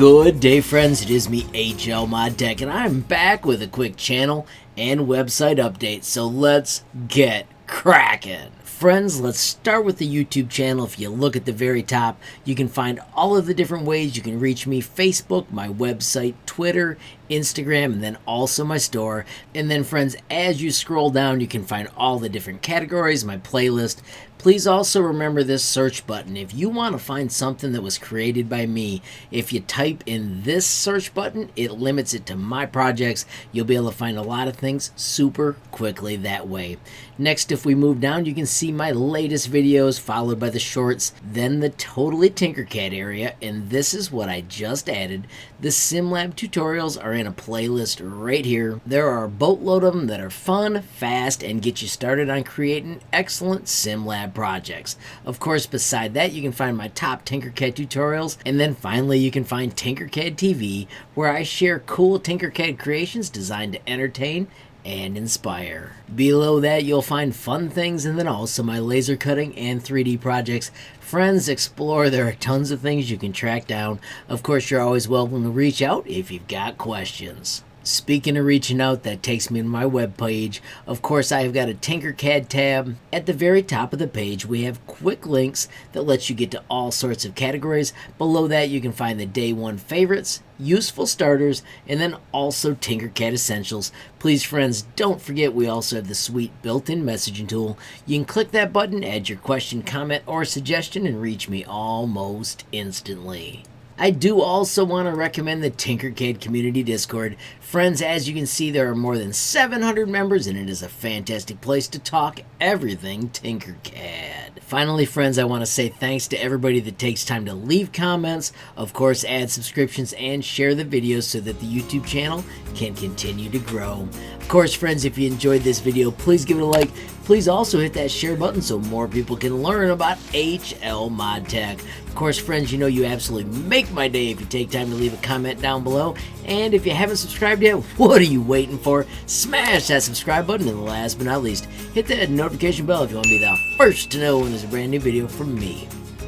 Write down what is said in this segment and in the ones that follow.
Good day, friends. It is me, Hlmodtech, and I'm back with a quick channel and website update. So let's get cracking. Friends, let's start with the YouTube channel. If you look at the very top, you can find all of the different ways you can reach me: Facebook, my website, Twitter, Instagram, and then also my store. And then, friends, as you scroll down, you can find all the different categories, my playlist. Please also remember this search button. If you want to find something that was created by me, if you type in this search button, it limits it to my projects. You'll be able to find a lot of things super quickly that way. Next, if we move down, you can see my latest videos, followed by the shorts, then the Totally Tinkercad area, and this is what I just added. The SimLab tutorials are in a playlist right here. There are a boatload of them that are fun, fast, and get you started on creating excellent SimLab projects. Of course, beside that, you can find my top Tinkercad tutorials, and then finally you can find Tinkercad TV, where I share cool Tinkercad creations designed to entertain and inspire. Below that, you'll find fun things, and then also my laser cutting and 3D projects. Friends, explore. There are tons of things you can track down. Of course, you're always welcome to reach out if you've got questions. Speaking of reaching out, that takes me to my webpage. Of course, I have got a Tinkercad tab. At the very top of the page, we have quick links that lets you get to all sorts of categories. Below that, you can find the day one favorites, useful starters, and then also Tinkercad essentials. Please, friends, don't forget we also have the sweet built-in messaging tool. You can click that button, add your question, comment, or suggestion, and reach me almost instantly. I do also want to recommend the Tinkercad Community Discord. Friends, as you can see, there are more than 700 members, and it is a fantastic place to talk everything Tinkercad. Finally, friends, I want to say thanks to everybody that takes time to leave comments, of course, add subscriptions, and share the videos so that the YouTube channel can continue to grow. Of course, friends, if you enjoyed this video, please give it a like. Please also hit that share button so more people can learn about Hlmodtech. Of course, friends, you know you absolutely make my day if you take time to leave a comment down below. And if you haven't subscribed yet, what are you waiting for? Smash that subscribe button, and last but not least, hit that notification bell if you want to be the first to know when there's a brand new video from me,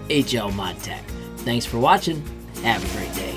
Hlmodtech. Thanks for watching. Have a great day.